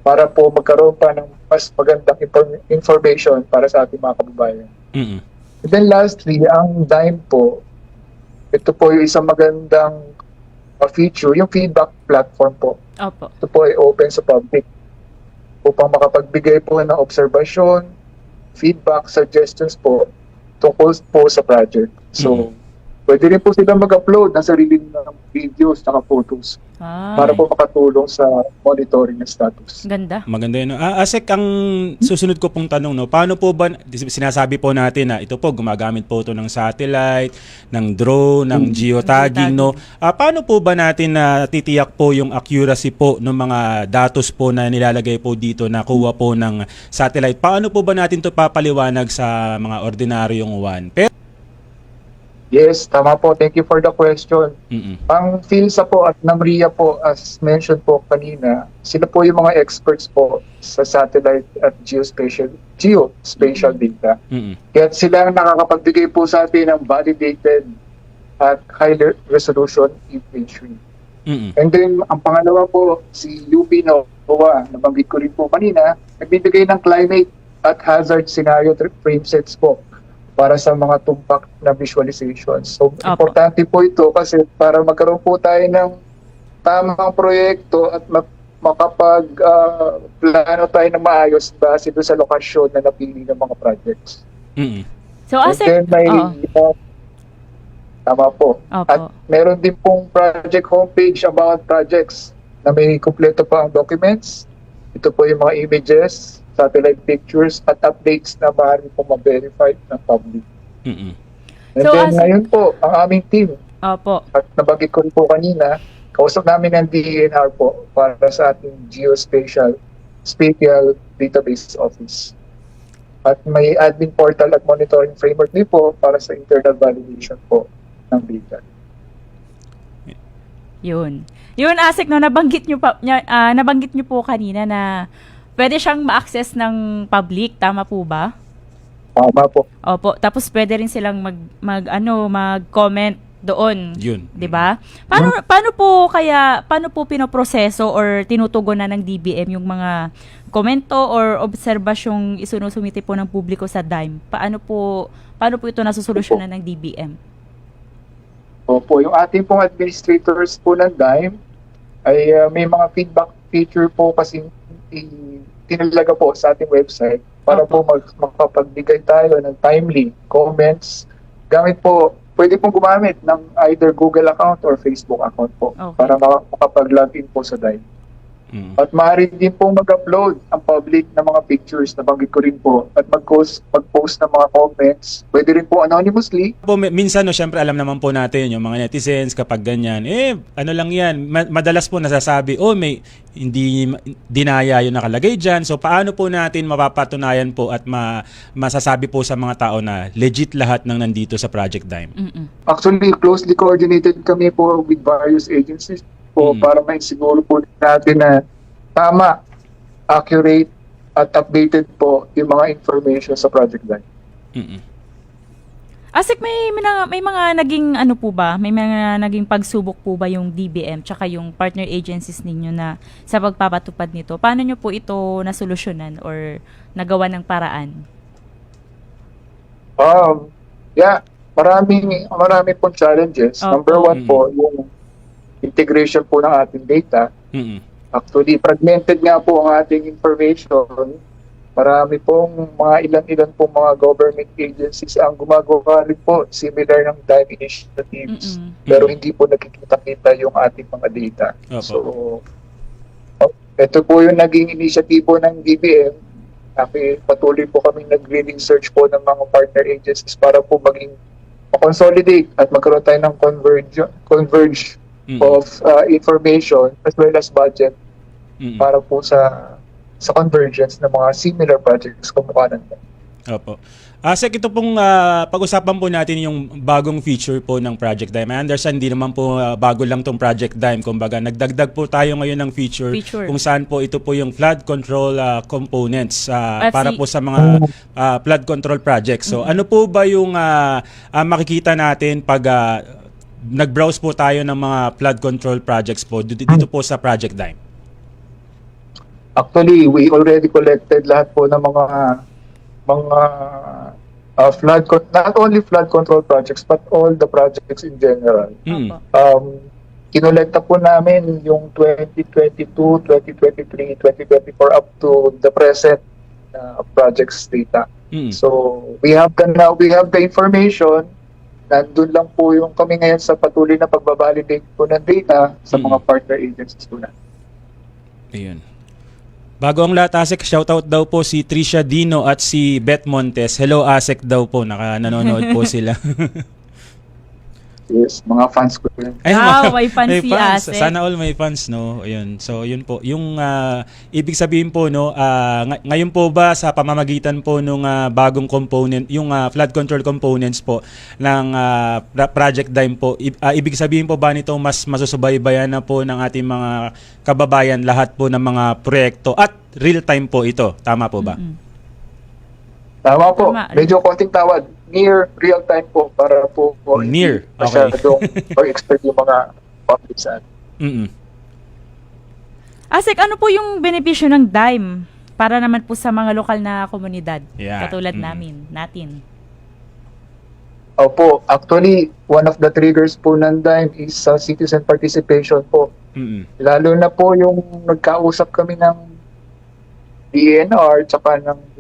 para po magkaroon pa ng mas magandang information para sa ating mga kababayan. And then lastly, ang Dime po, ito po yung isang magandang feature, yung feedback platform po. Opo. Ito po ay open sa public upang makapagbigay po ng obserbasyon, feedback, suggestions po tungkol po sa project. So, pwede rin po sila mag-upload ng sarili ng videos at photos para po makatulong sa monitoring ng status. Ganda. Maganda yun. Asek, ang susunod ko pong tanong, no, paano po ba, sinasabi po natin na ito po, gumagamit po ito ng satellite, ng drone, ng geotagging, no? Paano po ba natin na titiyak po yung accuracy po ng mga datos po na nilalagay po dito na kuha po ng satellite? Paano po ba natin ito papaliwanag sa mga ordinaryong one? Yes, tama po. Thank you for the question. Ang PhilSA po at NAMRIA po, as mentioned po kanina, sila po yung mga experts po sa satellite at geospatial data. Kaya sila ang nakakapagbigay po sa atin ng validated at high resolution imagery. And then, ang pangalawa po, si UP NOAA, nabanggit ko rin po kanina, nagbibigay ng climate at hazard scenario frame sets po para sa mga tumpak na visualizations. So, importante po ito kasi para magkaroon po tayo ng tamang proyekto at makapag-plano tayo na maayos base doon sa lokasyon na napili ng mga projects. So, Asek, tama po. At meron din pong project homepage about projects na may kumpleto pa ang documents. Ito po yung mga images, satellite pictures at updates na maaari po ma-verify ng public. And So, then ngayon po, ang aming team, at nabanggit ko rin po kanina, kausap namin ng DENR po para sa ating Geospatial Spatial Database Office. At may admin portal at monitoring framework din po para sa internal validation po ng data. Yun, Asek, no, nabanggit nyo po kanina na pwede siyang ma-access ng public, tama po ba? Tama po. Opo, tapos pwede rin silang mag-comment doon. Yun. 'Di ba? Paano po pinoproseso or tinutugunan ng DBM yung mga komento or obserbasyong isinusumite po ng publiko sa DIME? Paano po ito nasusolusyonan ng DBM? Opo, yung ating pong administrators po ng DIME ay may mga feedback feature po kasi tinalaga po sa ating website para po makapagbigay tayo ng timely comments. Pwede pong gumamit ng either Google account or Facebook account po para makapag-login po sa DIME. At maaari din pong mag-upload ang public na mga pictures na banggit ko rin po at mag-post ng mga comments. Pwede rin po anonymously. Minsan, no, syempre alam naman po natin yung mga netizens kapag ganyan, ano lang yan, madalas po nasasabi, may hindi dinaya yung nakalagay dyan. So, paano po natin mapapatunayan po at masasabi po sa mga tao na legit lahat ng nandito sa Project DIME? Actually, closely coordinated kami po with various agencies po para maisiguro po natin na tama, accurate, at updated po yung mga information sa Project DIME. Asik, may mga naging may mga naging pagsubok po ba yung DBM tsaka yung partner agencies ninyo na sa pagpapatupad nito? Paano nyo po ito nasolusyonan or nagawa ng paraan? Marami pong challenges. Number one po, yung integration po ng ating data. Actually, fragmented nga po ang ating information. Marami pong mga ilan pong mga government agencies ang gumagawa rin po similar ng DIME initiatives. Pero hindi po nakikita-kita yung ating mga data. So, ito po yung naging inisyatibo ng DBM. Patuloy po kaming nagre-research po ng mga partner agencies para po maging consolidate at magkaroon tayo ng converge of information as well as budget para po sa convergence ng mga similar projects kumukha ng Opo. Asek, ito pong pag-usapan po natin yung bagong feature po ng Project DIME. I understand, hindi naman po bago lang tong Project DIME. Kumbaga, nagdagdag po tayo ngayon ng feature kung saan po ito po yung flood control components para po sa mga flood control projects. So, ano po ba yung makikita natin pag nag-browse po tayo ng mga flood control projects po dito po sa Project DIME? Actually, we already collected lahat po ng mga not only flood control projects but all the projects in general. Kinolekta po namin yung 2022, 2023, 2024 up to the present projects data. Mm. So we have the information. Nandun lang po yung kami ngayon sa patuloy na pagbabalidate po ng data sa mga partner agencies po natin. Ayun. Bago ang lahat, Asek, shoutout daw po si Trisha Dino at si Beth Montes. Hello, Asek daw po. Nanonood po sila. Yes, mga fans ko yun. Ay, may fans si Asek. Sana all may fans, no? Ayun. So, yun po. Yung ibig sabihin po, no, ngayon po ba sa pamamagitan po nung bagong component, yung flood control components po ng Project Dime po, ibig sabihin po ba nito mas masusubaybayan na po ng ating mga kababayan lahat po ng mga proyekto at real time po ito? Tama po ba? Tama po. Tama. Medyo konting tawad. Near real time po para po Near. masyadong expert yung mga public sa atin. Asek, ano po yung benepisyo ng Dime para naman po sa mga lokal na komunidad katulad natin? Opo, actually, one of the triggers po ng Dime is citizen participation po. Lalo na po yung nagkausap kami ng DNR tsaka ng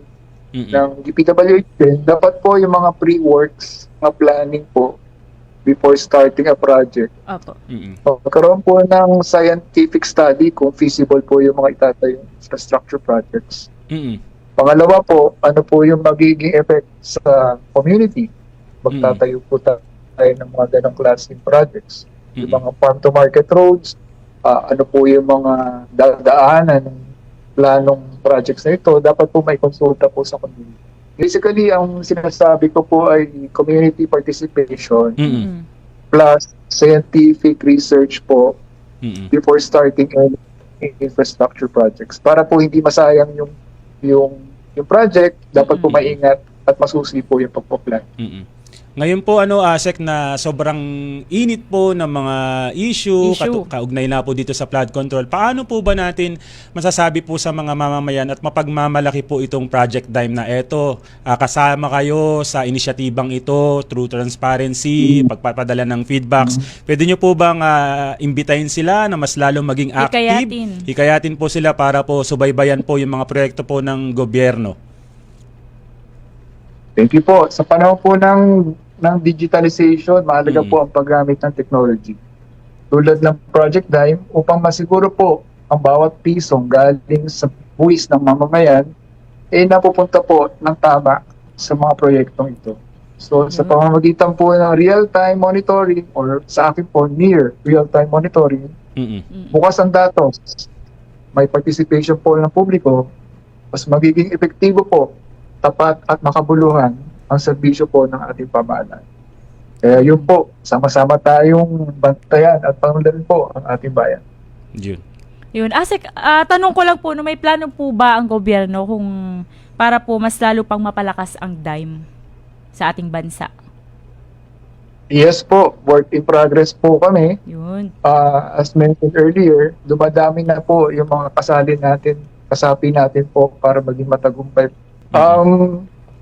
DPWH, dapat po yung mga pre-works, mga planning po before starting a project. Opo. Magkaroon po ng scientific study kung feasible po yung mga itatayong infrastructure projects. Pangalawa po, ano po yung magiging effect sa community? Magtatayo po tayo ng mga ganong klaseng projects. Yung mga farm-to-market roads, ano po yung mga dadaanan ng planong projects na ito, dapat po may konsulta po sa community. Basically, ang sinasabi ko po ay community participation plus scientific research po before starting any infrastructure projects. Para po hindi masayang yung project, dapat po maingat at masusi po yung pagpaplan. Ngayon po, Asek, na sobrang init po ng mga issue. Kaugnay na po dito sa flood control. Paano po ba natin masasabi po sa mga mamamayan at mapagmamalaki po itong Project Dime na eto? Kasama kayo sa inisyatibang ito through transparency, pagpapadala ng feedbacks. Pwede nyo po bang imbitahin sila na mas lalong maging active? Hikayatin po sila para po subaybayan po yung mga proyekto po ng gobyerno. Thank you po. Sa panahon po ng digitalization, mahalaga po ang paggamit ng technology. Tulad ng Project Dime, upang masiguro po ang bawat pisong galing sa buwis ng mamamayan, napupunta po ng tama sa mga proyektong ito. So sa pamamagitan po ng real-time monitoring or sa akin po near real-time monitoring, bukas ang datos, may participation po ng publiko, mas magiging epektibo po, tapat at makabuluhan ang serbisyo po ng ating pamahalaan. Kaya yun po, sama-sama tayong bantayan at pangunahin po ang ating bayan. Yun. Asek, tanong ko lang po, may plano po ba ang gobyerno kung para po mas lalo pang mapalakas ang Dime sa ating bansa? Yes po, work in progress po kami. Yun. As mentioned earlier, dumadami na po yung mga kasapi natin po para maging matagumpay.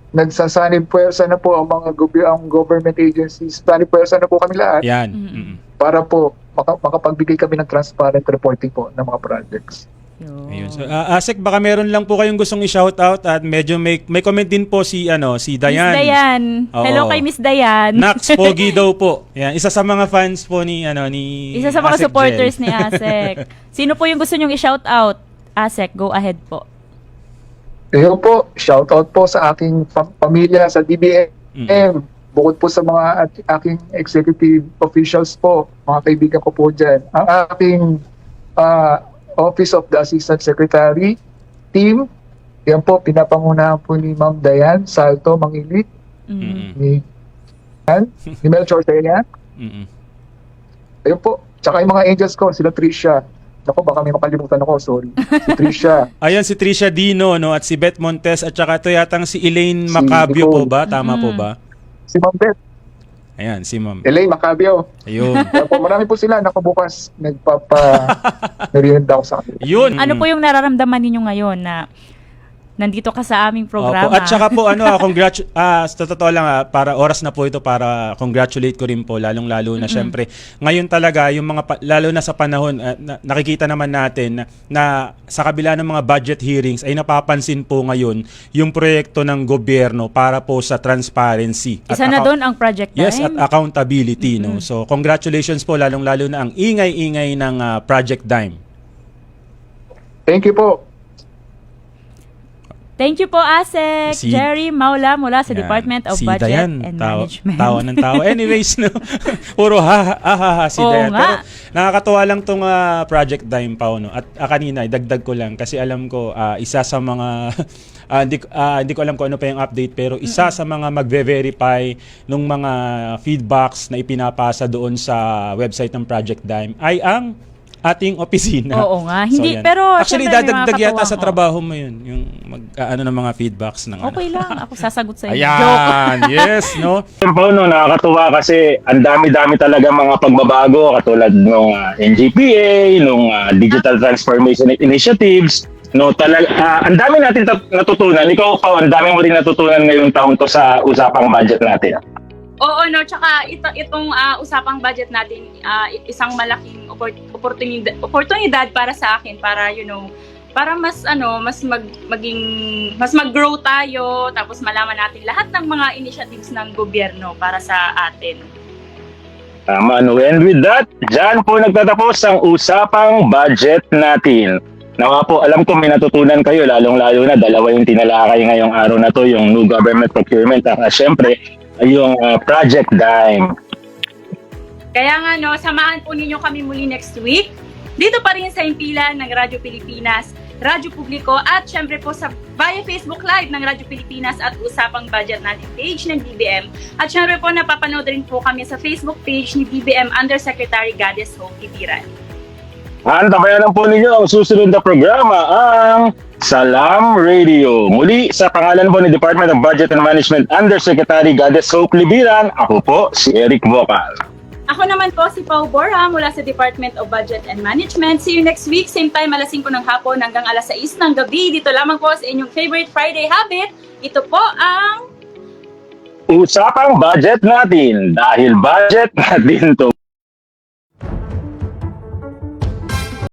Nagsasanib puwersa na po ang mga government agencies. Sanib puwersa na po kami lahat. Para po makapagbigay kami ng transparent reporting po ng mga projects. Ayun. So, Asek, baka meron lang po kayong gustong i-shoutout at medyo may comment din po si Diane. Miss Diane. Hello kay Miss Diane. Nax Pogi daw po. Yan, isa sa mga fans po ni isa sa mga Asek supporters Jel. ni Asek. Sino po yung gusto nyong i-shoutout? Asek, go ahead po. Ayun po, shoutout po sa aking pamilya sa DBM. Bukod po sa mga aking executive officials po, mga kaibigan ko po dyan. Ang aking Office of the Assistant Secretary team, yan po, pinapangunahan po ni Ma'am Diane Salto Mangilit, ni Melchor Tenya. Ayun po, tsaka yung mga angels ko, sila Trisha. Ako, baka may makalimutan ako, sorry. Si Trisha. Ayan, si Trisha Dino, at si Beth Montes, at saka ito yatang si Elaine Macabio po ba? Tama po ba? Si Ma'am Beth. Ayan, si Ma'am Elaine Macabio. Ayun. Po, marami po sila, nakabukas, narinig ako sa kanila. Ano po yung nararamdaman ninyo ngayon na nandito ka sa aming programa. Opo. At saka po sa totoo lang para oras na po ito para congratulate ko rin po lalong-lalo na syempre ngayon talaga yung mga lalo na sa panahon nakikita naman natin na sa kabila ng mga budget hearings ay napapansin po ngayon yung proyekto ng gobyerno para po sa transparency. Isa na doon ang Project Time. Yes, at accountability. No? So congratulations po lalong-lalo na ang ingay-ingay ng Project Dime. Thank you po. Thank you po, ASEC. Jerry Maula mula sa Yan. Department of Si Budget Dayan, and tawa Management. ng tawa. Anyways, no? Puro si Oo Dayan. nga. Pero nakakatuwa lang tong Project Dime pa. No? At kanina, dagdag ko lang kasi alam ko isa sa mga hindi ko alam kung ano pa yung update pero isa sa mga magve-verify ng mga feedbacks na ipinapasa doon sa website ng Project Dime ay ang ating opisina. Oo nga. Hindi, yan. pero actually syempre, may mga dadagdag yata katuwang, sa trabaho mo yun, yung ng mga feedbacks ng Okay lang, ako sasagot sa iyo. Ayan, yes, no? Po, no, nakakatuwa kasi ang dami-dami talaga mga pagbabago katulad ng NGPA, nung Digital Transformation Initiatives. No, talaga ang dami natin natutunan. Ikaw pa, ang dami mo rin natutunan ngayong taon to sa usapang budget natin. Oo, no, tsaka itong usapang budget natin, isang malaking oportunidad para sa akin para para mas mag-grow tayo tapos malaman natin lahat ng mga initiatives ng gobyerno para sa atin. Tama, no. And with that, dyan po nagtatapos ang usapang budget natin. Nawa po, alam ko may natutunan kayo, lalong-lalo na dalawa yung tinalakay ngayong araw na to, yung new government procurement at syempre, yung Project Dime. Kaya nga, no, samahan po ninyo kami muli next week. Dito pa rin sa impilan ng Radyo Pilipinas, Radyo Publiko at syempre po via Facebook Live ng Radyo Pilipinas at Usapang Budget natin page ng DBM. At syempre po napapanood rin po kami sa Facebook page ni DBM Undersecretary Goddess Hope Ibiran. Antabayan lang po ninyo ang susunod na programa, ang Salam Radio. Muli, sa pangalan po ni Department of Budget and Management Undersecretary Goddess Hope Libiran, ako po si Eric Vocal. Ako naman po si Pau Borja mula sa Department of Budget and Management. See you next week, same time, alas 5 ng hapon hanggang alas 6 ng gabi. Dito lamang po sa inyong favorite Friday habit. Ito po ang Usapang budget natin, dahil budget natin to.